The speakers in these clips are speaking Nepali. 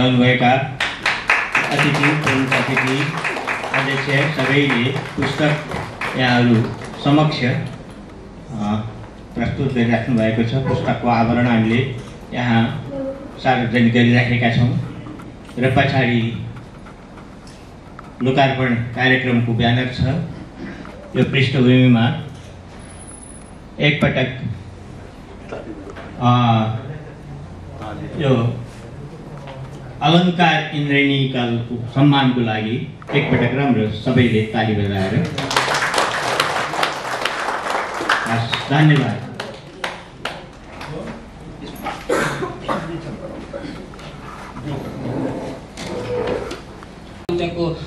आउनुभएका अतिथि, प्रमुख अतिथि, अध्यक्ष सबैले पुस्तक यहाँहरू समक्ष प्रस्तुत गरिराख्नु भएको छ। पुस्तकको आवरण हामीले यहाँ सार्वजनिक गरिराखेका छौँ र पछाडि लोकार्पण कार्यक्रमको ब्यानर छ। यो पृष्ठभूमिमा एकपटक यो अलङ्कार इन्द्रेणीकालको सम्मानको लागि एकपटक राम्रो सबैले ताली बजाएर धन्यवाद।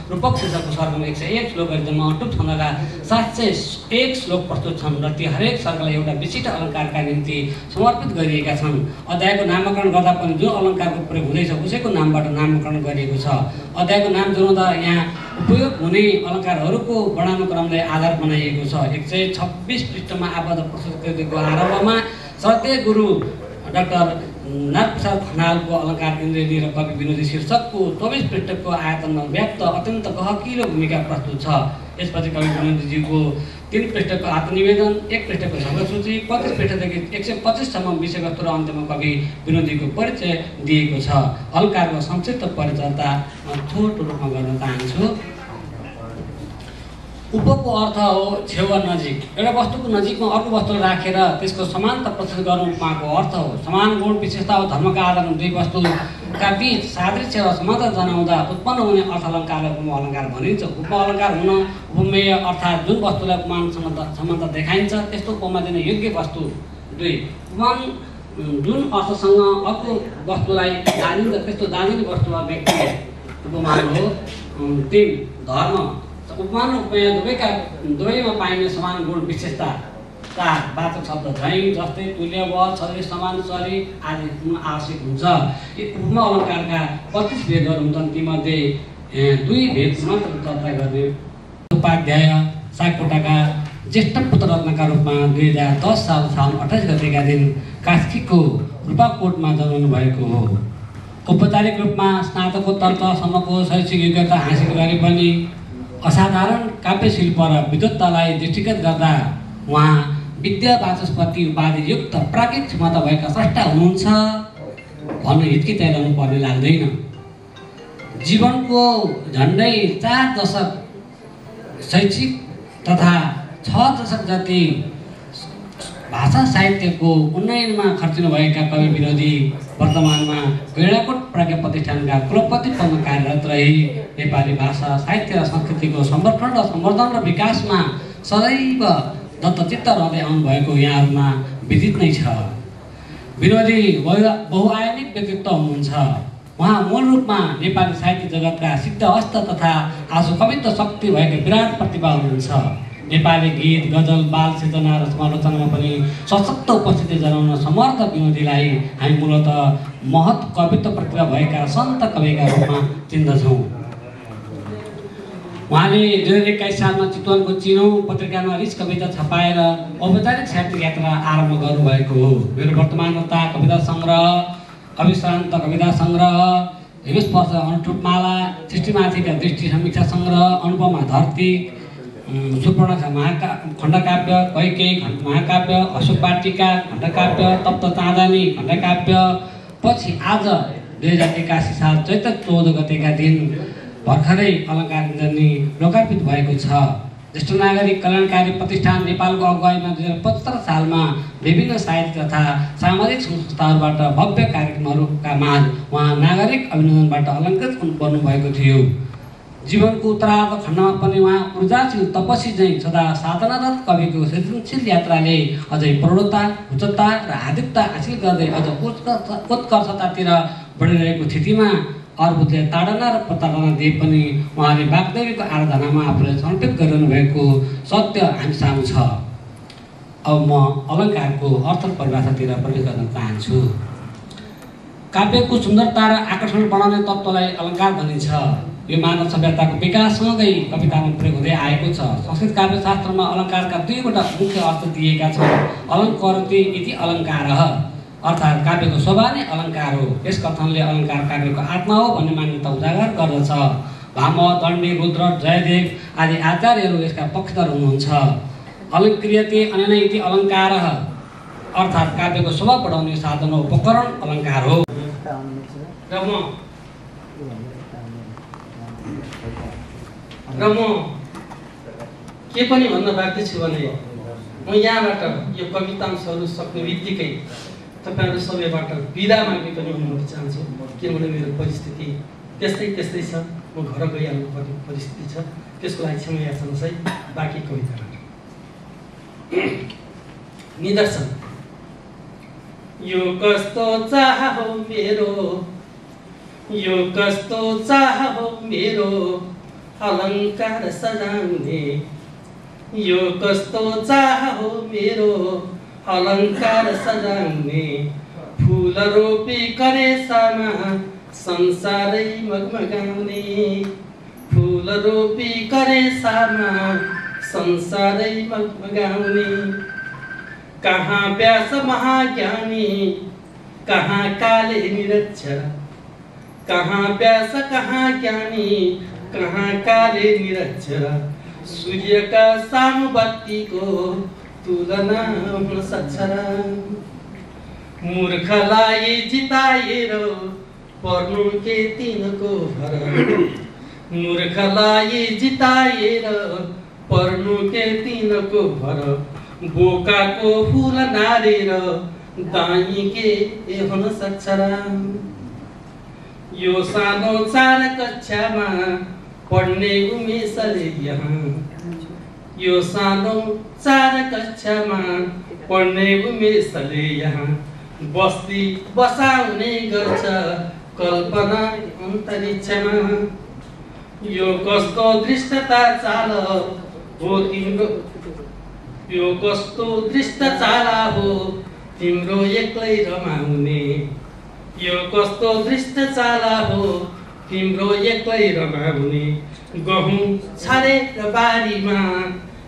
रूपक शीर्षकको सर्गमा 101 श्लोकहरू जम्मा अटुट छन्दका 701 श्लोक प्रस्तुत छन् र ती हरेक सर्गलाई एउटा विशिष्ट अलङ्कारका निम्ति समर्पित गरिएका छन्। अध्यायको नामकरण गर्दा पनि जो अलङ्कारको प्रयोग हुँदैछ उसैको नामबाट नामकरण गरिएको छ। अध्यायको नाम जोड्दा यहाँ उपयोग हुने अलङ्कारहरूको वर्णानुक्रमलाई आधार बनाइएको छ। 126 पृष्ठमा आबद्ध प्रस्तुतिको आरम्भमा श्रद्धेय गुरु डाक्टर नागप्रसाद खनालको अलङ्कार इन्द्रेणी र कवि विनोदी शीर्षकको 24 पृष्ठको आयतनमा व्याप्त अत्यन्त गहकिलो भूमिका प्रस्तुत छ। यसपछि कवि विनोदीजीको 3 पृष्ठको आत्मनिवेदन, 1 पृष्ठको शब्दसूची, 25 पृष्ठदेखि 125 सम्म विषयवस्तु र अन्त्यमा कवि विनोदीको परिचय दिएको छ। अलङ्कारको संक्षिप्त परिचर्चा छोटो रूपमा गर्न चाहन्छु। उपको अर्थ हो छेउ वा नजिक। एउटा वस्तुको नजिकमा अर्को वस्तुलाई राखेर त्यसको समानता प्रस्तुत गर्नु उपमाको अर्थ हो। समान गुण विशेषता वा धर्मका आधारमा दुई वस्तुका बीच सादृश्य र समानता जनाउँदा उत्पन्न हुने अर्थ अलङ्कारलाई उपमा अलङ्कार भनिन्छ। उपमा अलङ्कार हुन उपमेय अर्थात् जुन वस्तुलाई उपमानसँग समानता देखाइन्छ त्यस्तो उपमा दिने योग्य वस्तु। 2 उपमान जुन अर्थसँग अर्को वस्तुलाई दानिन्छ त्यस्तो दानिने वस्तु वा व्यक्ति उपमान हो। 3 धर्म उपमान उपमेय दुवैमा पाइने समान गुण विशेषता। 4 वाचक शब्द झैँ जस्तै तुल्य व सदृश समान सरी आदि हुन आवश्यक हुन्छ। यी उपमा अलङ्कारका 25 भेदहरू हुन्छन्। तीमध्ये 2 भेद मात्र चर्चा गर्ने। उपाध्याय सागकोटाका ज्येष्ठ पुत्ररत्नका रूपमा 2010 साल 28 गतेका दिन कास्कीको रूपाकोटमा जन्मनु भएको हो। औपचारिक रूपमा स्नातकोत्तर तहसम्मको शैक्षिक योग्यता हासिल गरे पनि असाधारण काव्य शिल्प र विद्वत्तालाई दृष्टिगत गर्दा उहाँ विद्या वाचस्पति उपाधियुक्त प्राज्ञिक क्षमता भएका स्रष्टा हुनुहुन्छ भन्न हिचकिचाइरहनु पर्ने लाग्दैन। जीवनको झन्डै 4 दशक शैक्षिक तथा 6 दशक जति भाषा साहित्यको उन्नयनमा खर्चिनुभएका कवि विनोदी वर्तमानमा गैंडाकोट प्रज्ञा प्रतिष्ठानका कुलपति पदमा कार्यरत रही नेपाली भाषा साहित्य र संस्कृतिको संरक्षण र सम्वर्धन र विकासमा सदैव दत्तचित्त रहँदै आउनुभएको यहाँहरूमा विदित नै छ। विनोदी बहुआयामिक व्यक्तित्व हुनुहुन्छ। उहाँ मूल रूपमा नेपाली साहित्य जगतका सिद्धहस्त तथा आज कवित्व शक्ति भएका विराट प्रतिभा हुनुहुन्छ। नेपाली गीत, गजल, बाल सृजना र समालोचनामा पनि सशक्त उपस्थिति जनाउन समर्थ विनोदीलाई हामी मूलतः महत कवित्व प्रतिभा भएका सन्त कविका रूपमा चिन्दछौँ। उहाँले 2021 सालमा चितवनको चिनौँ पत्रिकामा रिस कविता छपाएर औपचारिक साहित्यिक यात्रा आरम्भ गर्नुभएको हो। मेरो वर्तमानता कविता सङ्ग्रह, अविश्रान्त कविता सङ्ग्रह, हिमस्पर्श अनुठुपमाला, सृष्टिमाथिका दृष्टि समीक्षा सङ्ग्रह, अनुपमा धरती, सुपर्णका खण्डकाव्य, कैकेयी महाकाव्य, अशोक वाटिका खण्डकाव्य, तप्त चाँदनी खण्डकाव्य पछि आज 2081 साल चैत्र 14 गतेका दिन भर्खरै अलङ्कार इन्द्रेणी लोकार्पित भएको छ। ज्येष्ठ नागरिक कल्याणकारी प्रतिष्ठान नेपालको अगुवाईमा 2075 सालमा विभिन्न साहित्य तथा सामाजिक संस्थाहरूबाट भव्य कार्यक्रमहरूका माझ उहाँ नागरिक अभिनन्दनबाट अलङ्कृत बन्नुभएको थियो। जीवनको उत्तरार्ध खण्डमा पनि उहाँ ऊर्जाशील तपस्वी झैँ सदा साधनारत कविको सृजनशील यात्राले अझै प्रौढता, उच्चता र हार्दिकता हासिल गर्दै अझ उत्कर्षतातिर बढिरहेको स्थितिमा अरूले ताडना र प्रताडना दिए पनि उहाँले वाग्देवीको आराधनामा आफूलाई समर्पित गरिरहनु भएको सत्य हामी सामु छ। अब म अलङ्कारको अर्थ परिभाषातिर प्रवेश गर्न चाहन्छु। काव्यको सुन्दरता र आकर्षण बढाउने तत्त्वलाई अलङ्कार भनिन्छ। यो मानव सभ्यताको विकाससँगै कवितामा प्रयोग हुँदै आएको छ। संस्कृत काव्यशास्त्रमा अलङ्कारका 2वटा मुख्य अर्थ दिएका छन्। अलङ्करोति इति अलङ्कारः। अर्थात् काव्यको शोभा नै अलङ्कार हो। यस कथनले अलङ्कार काव्यको आत्मा हो भन्ने मान्यता उजागर गर्दछ। भाम, दण्डी, रुद्र, जयदेव आदि आचार्यहरू यसका पक्षधर हुनुहुन्छ। अलङ्क्रियते अनेनैति अलङ्कारः अर्थात् काव्यको शोभा बढाउने साधन हो, उपकरण अलङ्कार हो। र म के पनि भन्न बाध्य छु भने म यहाँबाट यो कवितांशहरू सक्ने बित्तिकै तपाईँहरू सबैबाट बिदा माग्ने पनि अनुमति चाहन्छु, किनभने मेरो परिस्थिति त्यस्तै छ। म घर गइहाल्नु पर्ने परिस्थिति छ, त्यसको लागि क्षमा याचना चाहिँ बाँकी कविताबाट। निदर्शन। यो कस्तो चाह हो मेरो, यो कस्तो चाह हो मेरो अलङ्कार सजाउने, यो कस्तो चाह हो मेरो अलङ्कार सजाउने, फुल रोपी करेसामा संसारै मगमगाउने, फुल रोपी करेसामा संसारै मगमगाउने। कहाँ व्यास महाज्ञानी, कहाँ काले निरक्षर, कहाँ व्यास कहाँ ज्ञानी, कहाँ काले निरक्षर, सूर्य का सानो बत्ती को तुलना हुन सक्छ र। मूर्खलाई जिताएर पर्नु के तिनको भर, मूर्खलाई जिताएर पर्नु के तिनको भर, बोकाको फुल नारेर दाई के हुन सक्छ र। यो सानो 4 कक्षामा पढ्ने उमेशले यहाँ, यो सानो 4 कक्षामा पढ्ने उमेशले यहाँ बस्ती बसाउने गर्छ कल्पना अन्तरिक्षमा। यो कस्तो दृष्टता चाल हो तिम्रो, यो कस्तो दृष्ट चाला हो तिम्रो एक्लै रमाउने, यो कस्तो दृष्ट चाला हो तिम्रो एक्लै रमाउने। गहुँ छरेर बारीमा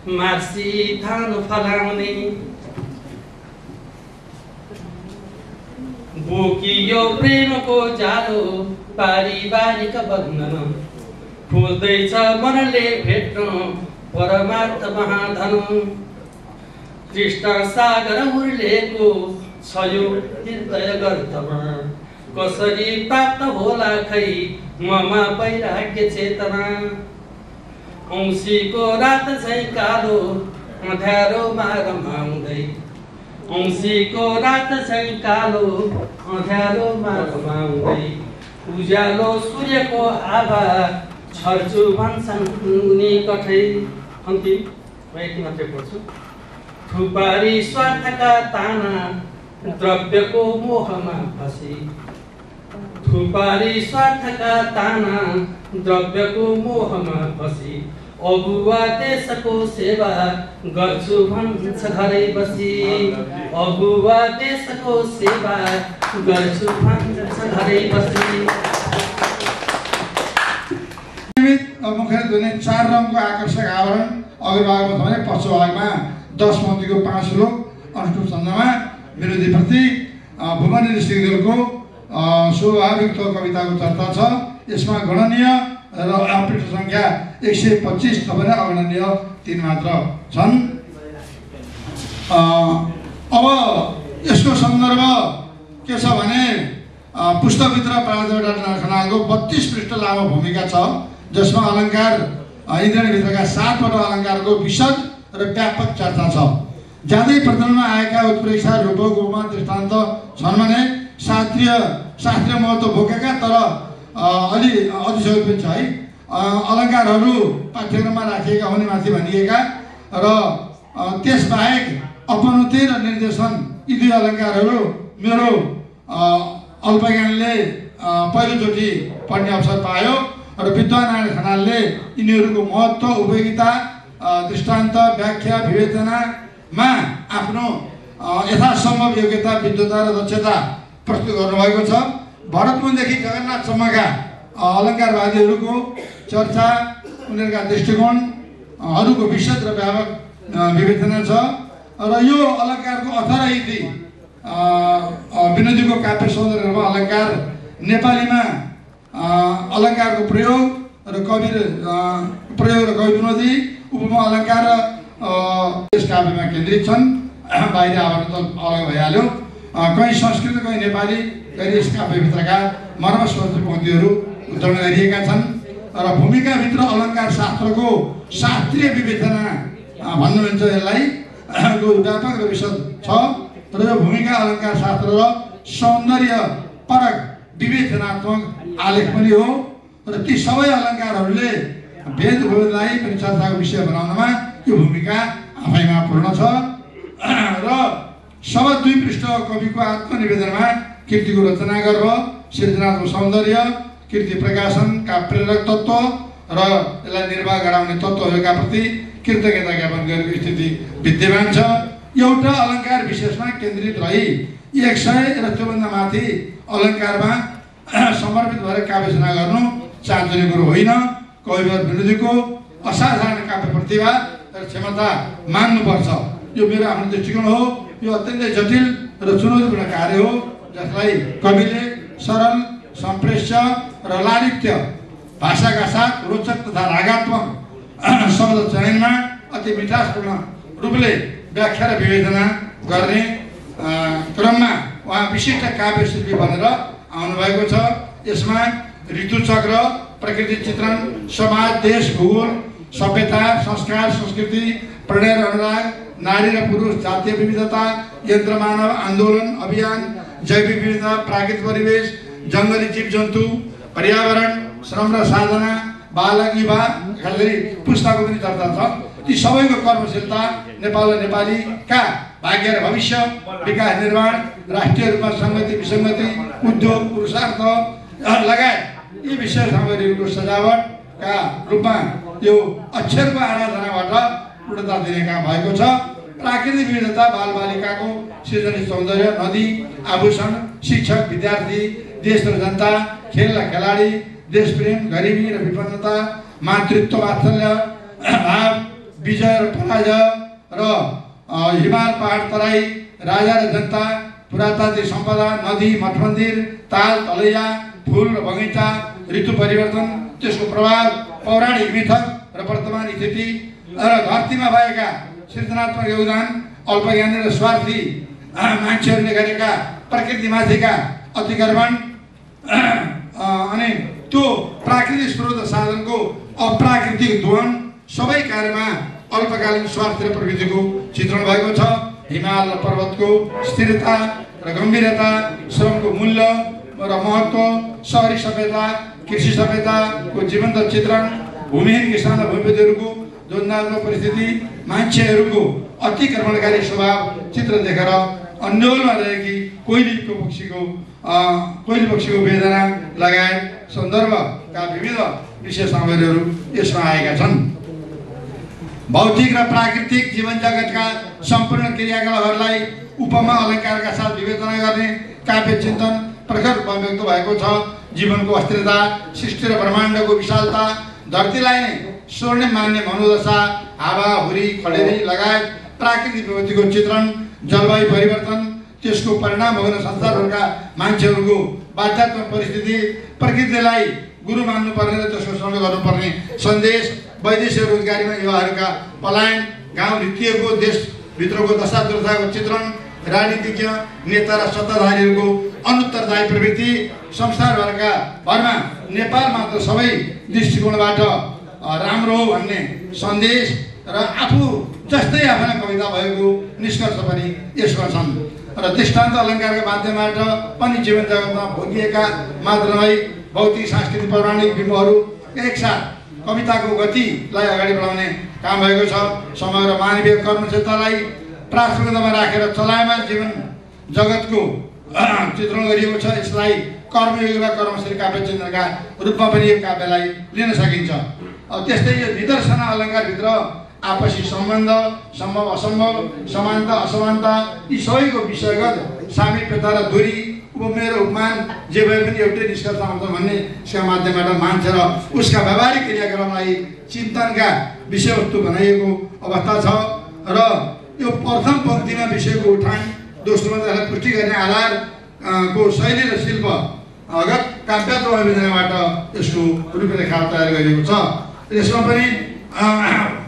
मार्सी धान फलाउने, बोकियो प्रेमको जालो पारिवारिक बन्धन, खोज्दैछ मनले भेट्न परमार्थ महाधन। कृष्ण सागर उर्लेको छ यो हृदय गर्तमा, कसरी प्राप्त होला खै ममा वैराग्य चेतना। औँसीको रात झैँ कालो अँध्यारोमा रमाउँदै, औँसीको रात झैँ कालो अँध्यारोमा रमाउँदै, उज्यालो सूर्यको आभा छर्छु भन्छन् निकटै। अन्तिम यति मात्रै पढ्छु। थुपारी स्वार्थका ताना द्रव्यको मोहमा फसी, थुपारी स्वार्थका ताना द्रव्यको मोहमा फसी, अगुवा देशको सेवा गर्छु भन्छ घरै बसी, अगुवा देशको सेवा गर्छु भन्छ घरै बसी। मुख्य ध्वनि 4 रङको आकर्षक आवरण अग्रभागमा छ भने पछिल्लो भागमा 10 पङ्क्तिको 5 श्लोक अनुष्टुप छन्दमा विरोधी प्रति भुवन ऋषिदेवको स्वाभाविक कविताको चर्चा छ। यसमा गणनीय र अपृष्ठ सङ्ख्या 125 नभएर अगणनीय 3 मात्र छन्। अब यसको सन्दर्भ के छ भने पुस्तकभित्र प्रारम्भिक खनालको 32 पृष्ठ लामो भूमिका छ, जसमा अलङ्कार इन्द्रणीभित्रका 7 वटा अलङ्कारको विशद र व्यापक चर्चा छ। ज्यादै प्रचलनमा आएका उत्प्रेक्षा रूपक उपमा दृष्टान्त छन् भने शास्त्रीय महत्त्व बोकेका तर अलि अतिशय पनि छ है। अलङ्कारहरू पाठ्यक्रममा राखिएका हुने माथि भनिएका र त्यसबाहेक अपनौती र निर्देशन यी 2 अलङ्कारहरू मेरो अल्पज्ञानले पहिलोचोटि पढ्ने अवसर पायो र विद्वान खनालले यिनीहरूको महत्त्व, उपयोगिता, दृष्टान्त, व्याख्या, विवेचनामा आफ्नो यथासम्भव योग्यता, विद्वता र दक्षता प्रस्तुत गर्नुभएको छ। भरतमुनिदेखि जगन्नाथसम्मका अलङ्कारवादीहरूको चर्चा, उनीहरूका दृष्टिकोणहरूको विशद र व्यापक विवेचना छ र यो अलङ्कारको अथर इति विनोदीको काव्य सौन्दर्यमा अलङ्कार, नेपालीमा अलङ्कारको प्रयोग र कवि विनोदी, उपमा अलङ्कार यस काव्यमा केन्द्रित छन्। बाहिरी आवरण त अलग भइहाल्यो। कहीँ संस्कृत, कहीँ नेपाली गरी यस काव्यभित्रका मर्मस्पर्शी पंक्तिहरू उद्धरण गरिएका छन् र भूमिकाभित्र अलङ्कार शास्त्रको शास्त्रीय विवेचना भन्नुहुन्छ यसलाई, व्यापक र विशद छ र यो भूमिका अलङ्कार शास्त्र र सौन्दर्य परक विवेचनात्मक आलेख पनि हो र ती सबै अलङ्कारहरूले वेदलाई पनि चर्चाको विषय बनाउनमा यो भूमिका आफैमा पूर्ण छ र सबै 2 पृष्ठ कविको आत्मनिवेदनमा कृतिको रचना गर्भ, सृजनात्मक सौन्दर्य, कृति प्रकाशनका प्रेरक तत्त्व र यसलाई निर्वाह गराउने तत्त्वहरूका प्रति कृतज्ञता ज्ञापन गरेको स्थिति विद्यमान छ। एउटा अलङ्कार विशेषमा केन्द्रित रही 100 र त्योभन्दा माथि अलङ्कारमा समर्पित भएर काव्यरचना गर्नु चाहने कुरो होइन। कविवर विनोदीको असाधारण काव्य प्रतिभा र क्षमता मान्नुपर्छ। यो मेरो आफ्नो दृष्टिकोण हो। यो अत्यन्तै जटिल र चुनौतीपूर्ण कार्य हो जसलाई कविले सरल, सम्प्रेष्य र लालित्य भाषाका साथ रोचक तथा रागात्मक शब्द चयनमा अति मिठासपूर्ण रूपले व्याख्या र विवेचना गर्ने क्रममा उहाँ विशिष्ट काव्य शिल्पी बनेर आउनुभएको छ। यसमा ऋतुचक्र, प्रकृति चित्रण, समाज, देश, भूगोल, सभ्यता, संस्कार, संस्कृति, प्रणय र अनुराग, नारी र पुरुष, जातीय विविधता, यन्त्र मानव आन्दोलन अभियान, जैविक विविधता, प्राकृतिक परिवेश, जङ्गली जीवजन्तु, पर्यावरण, श्रम र साधना, बालक युवा खासगरी पुस्ताको पनि चर्चा छ। ती सबैको कर्मशीलता, नेपाल र नेपालीका भाग्य र भविष्य, विकास निर्माण, राष्ट्रिय रूपमा सङ्गति विसङ्गति, उद्योग, पुरुषार्थ लगायत यी विषय सामग्रीहरूको सजावटका रूपमा यो अक्षरको आराधनाबाट पूर्णता दिने काम भएको छ। प्राकृतिक विविधता, बालबालिकाको सृजनी सौन्दर्य, नदी, आभूषण, शिक्षक, विद्यार्थी, देश र जनता, खेल र खेलाडी, देशप्रेम, गरिबी र विपन्नता, मातृत्व, वात्सल्य भाव, विजय र पराजय र हिमाल, पहाड, तराई, राजा र जनता, पुरातात्विक सम्पदा, नदी, मठ मन्दिर, ताल, तलैया, फूल र बगैँचा, ऋतु परिवर्तन, त्यसको प्रभाव, पौराणिक मिथक र वर्तमान स्थिति र धरतीमा भएका सृजनात्मक योगदान, अल्पज्ञानी र स्वार्थी मान्छेहरूले गरेका प्रकृतिमाथिका अतिक्रमण अनि त्यो प्राकृतिक स्रोत साधनको अप्राकृतिक दोहन, सबै कार्यमा अल्पकालीन स्वार्थ र प्रवृत्तिको चित्रण भएको छ। हिमाल र पर्वतको स्थिरता र गम्भीरता, श्रमको मूल्य र महत्त्व, सहरी सभ्यता, कृषि सभ्यताको जीवन्त चित्रण, भूमिहीन किसान र भूमिपतिहरूको द्वन्द्वात्मक परिस्थिति, मान्छेहरूको अतिक्रमणकारी स्वभाव चित्र देखेर अन्यलमा रहेकी कोइली पक्षीको वेदना लगायत सन्दर्भका विविध विषय सामग्रीहरू यसमा आएका छन्। भौतिक र प्राकृतिक जीवन जगतका सम्पूर्ण क्रियाकलापहरूलाई उपमा अलङ्कारका साथ विवेचना गर्ने काव्य चिन्तन प्रखर रूपमा व्यक्त भएको छ। जीवनको अस्थिरता, सृष्टि र ब्रह्माण्डको विशालता, धरतीलाई नै स्वर्णिम मान्ने मनोदशा, हावाहुरी, खडेरी लगायत प्राकृतिक विपत्तिको चित्रण, जलवायु परिवर्तन, त्यसको परिणाम भोग्न संसारभरका मान्छेहरूको बाध्यात्मक परिस्थिति, प्रकृतिलाई गुरु मान्नुपर्ने र त्यसको संरक्षण गर्नुपर्ने सन्देश, वैदेशिक रोजगारीमा युवाहरूका पलायन, गाउँ भित्रिएको देशभित्रको दशा दुर्दशाको चित्रण, राजनीतिज्ञ, नेता र सत्ताधारीहरूको अनुत्तरदायी प्रवृत्ति, संसारभरका भरमा नेपाल मात्र सबै दृष्टिकोणबाट राम्रो हो भन्ने सन्देश र आफू जस्तै आफ्ना कविता भएको निष्कर्ष पनि यसमा छन्। र दृष्टान्त अलङ्कारका माध्यमबाट पनि जीवन जगतमा भोगिएका मात्र नभई भौतिक, सांस्कृतिक, पौराणिक बिम्बहरू एकसाथ कविताको गतिलाई अगाडि बढाउने काम भएको छ। समग्र मानवीय कर्मक्षेत्रलाई प्राथमिकतामा राखेर चलायमान जीवन जगतको चित्रण गरिएको छ। यसलाई कर्मयोगी वा कर्मशील काव्य चिन्तनका रूपमा पनि यो काव्यलाई लिन सकिन्छ। त्यस्तै यो निदर्शन अलङ्कारभित्र आपसी सम्बन्ध, सम्भव असम्भव, समानता असमानता, यी सबैको विषयगत सामिप्यता र दूरी, उपमेय र उपमान जे भए पनि एउटै निष्कर्ष आउँछ भन्ने यसका माध्यमबाट मान्छे र उसका व्यावहारिक क्रियाक्रमलाई चिन्तनका विषयवस्तु बनाइएको अवस्था छ। र यो प्रथम पङ्क्तिमा विषयको उठान दोस्रोमा त्यसलाई पुष्टि गर्ने आधार को शैली र शिल्पगत काव्यात्मक अभिनयबाट यसको रूपरेखा तयार गरिएको छ। यसमा पनि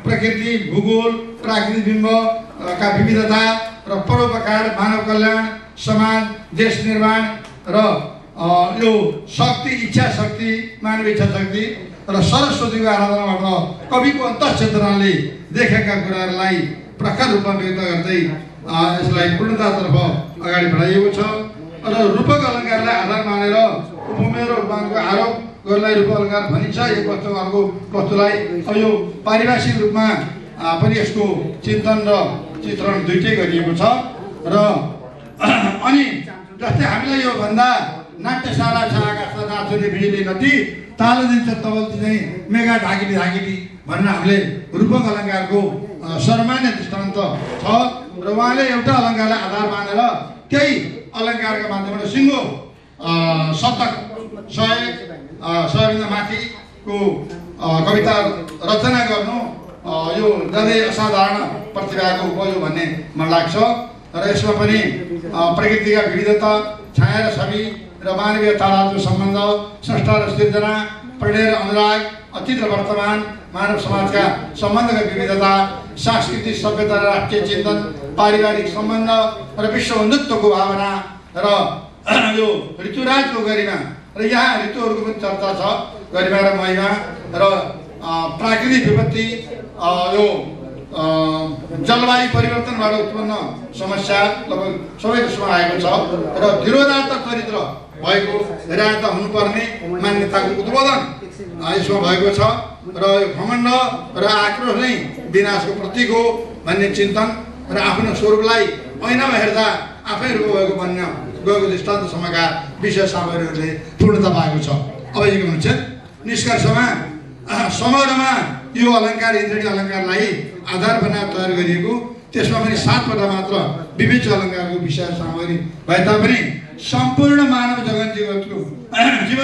प्रकृति, भूगोल, प्राकृतिक बिम्ब का विविधता र परोपकार, मानव कल्याण, समाज, देश निर्माण र यो शक्ति, इच्छा शक्ति, मानव इच्छा शक्ति र सरस्वतीको आराधनाबाट कविको अन्तःचेतनाले देखेका कुराहरूलाई प्रखर रूपमा व्यक्त गर्दै यसलाई पूर्णतातर्फ अगाडि बढाइएको छ। र रूपक अलङ्कारलाई आधार मानेर उपमेय र उपमानको आरोप गर्नलाई रूपक अलङ्कार भनिन्छ। एक वस्तु अर्को वस्तुलाई अब यो पारिभाषिक रूपमा पनि यसको चिन्तन र चित्रण दुईटै गरिएको छ। र अनि जस्तै हामीलाई यो भन्दा नाट्यशाला छ आकाश नाचुने बिजुली नदी ताल दिन्छ तबल्ती चाहिँ मेगा ढाकिटी ढाकिटी भनेर हामीले रूपक अलङ्कारको सर्वमान्य दृष्टान्त छ। र उहाँले एउटा अलङ्कारलाई आधार मानेर त्यही अलङ्कारका माध्यमबाट सिङ्गो शतक 100 माथिको कविता रचना गर्नु यो ज्यादै असाधारण प्रतिभाको उपयोग भन्ने मन लाग्छ। र यसमा पनि प्रकृतिका विविधता, छाया र छवि र मानवीय तालको सम्बन्ध, स्रष्टा र सृजना, प्रणय र अनुराग, अतीत र वर्तमान, मानव समाजका सम्बन्धका विविधता, सांस्कृतिक सभ्यता र राष्ट्रिय चिन्तन, पारिवारिक सम्बन्ध र विश्व बन्धुत्वको भावना र यो ऋतुराजको गरिमा र यहाँ ऋतुहरूको पनि चर्चा छ, गरिमा र महिमा र प्राकृतिक विपत्ति, यो जलवायु परिवर्तनबाट उत्पन्न समस्या लगभग सबै यसमा आएको छ। र विरोधात्मक चरित्र भएको हेराता हुनुपर्ने मान्यताको उद्बोधन यसमा भएको छ। र घमण्ड र आक्रोश नै विनाशको प्रतीक हो भन्ने चिन्तन र आफ्नो स्वरूपलाई ऐनामा हेर्दा आफै रूप भएको बन्न गएको दृष्टान्तसम्मका विषय सामग्रीहरूले पूर्णता पाएको छ। अब यो हुन्छ निष्कर्षमा समग्रमा यो अलङ्कार इन्द्रेणी अलङ्कारलाई आधार बनाएर तयार गरिएको, त्यसमा पनि 7 वटा मात्र विविध अलङ्कारको विषय सामग्री भए तापनि सम्पूर्ण मानव जीवन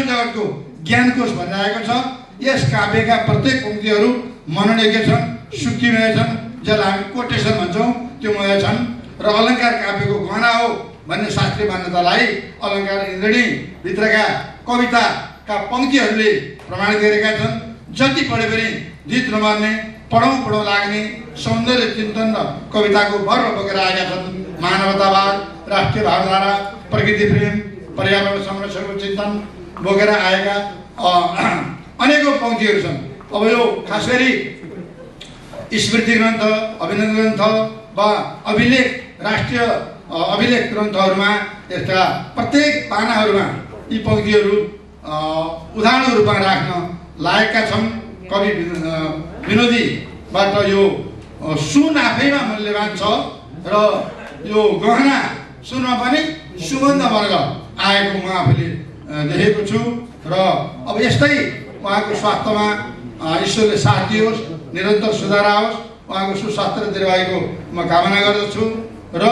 जगतको ज्ञानकोश भनिरहेको छ। यस काव्यका प्रत्येक पंक्तिहरू मननीय छन्, सुक्तिमय छन्, जसलाई हामी कोटेसन भन्छौँ त्यो मय छन्। र अलङ्कार काव्यको गहना हो भन्ने शास्त्रीय मान्यतालाई अलङ्कार इन्द्रेणी भित्रका कविताका पंक्तिहरूले प्रमाणित गरेका छन्। जति पढे पनि जित नमान्ने, पढौँ लाग्ने सौन्दर्य चिन्तन र कविताको भर बोकेर आएका छन्। मानवतावाद, राष्ट्रिय भावधारा, प्रकृति प्रेम, पर्यावरण संरक्षणको चिन्तन बोकेर आएका अनेकौं पंक्तिहरू छन्। अब यो खास गरी स्मृति ग्रन्थ, अभिनन्दन ग्रन्थ वा अभिलेख, राष्ट्रिय अभिलेख ग्रन्थहरूमा यसका प्रत्येक पानाहरूमा यी पंक्तिहरू उदाहरण रूपमा राख्न लागेका छन्। कवि विनोदीबाट यो सुन आफैमा मूल्यवान छ र यो गहना सुनमा पनि सुगन्ध वर्ग आएको म आफूले देखेको छु। र अब यस्तै उहाँको स्वास्थ्यमा ईश्वरले साथ दियोस्, निरन्तर सुधार आओस्, उहाँको सुस्वास्थ्य र दीर्घायुको म कामना गर्दछु। र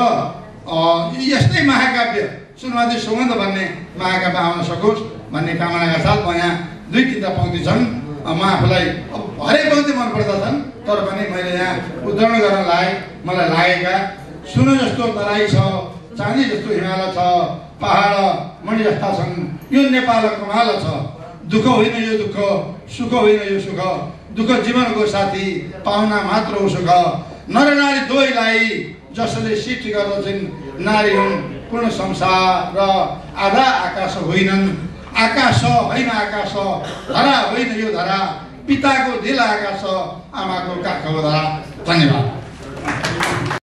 यस्तै महाकाव्य सुनमाथि सुगन्ध भन्ने महाकाव्य आउन सकोस् भन्ने कामनाका साथ म यहाँ 2-3 पंक्ति छन्। म आफूलाई हरेक पंक्ति मनपर्दा छन्, तर पनि मैले यहाँ उद्धरण गर्न मलाई लागेका सुन जस्तो तराई छ, चाँदी जस्तो हिमाल छ, पहाड मणि जस्ता छन्, यो नेपाल कमाल छ। दुःख होइन यो दुःख, सुख होइन यो सुख, दुःख जीवनको साथी, पाउना मात्र हो सुख। नर नारी दुवैलाई जसले सृष्टि गर्दछन्, नारी हुन् पूर्ण संसार र आधा आकाश होइनन्। आकाश होइन आकाश, धरा होइन यो धरा, पिताको दिल आकाश, आमाको काख हो धरा। धन्यवाद।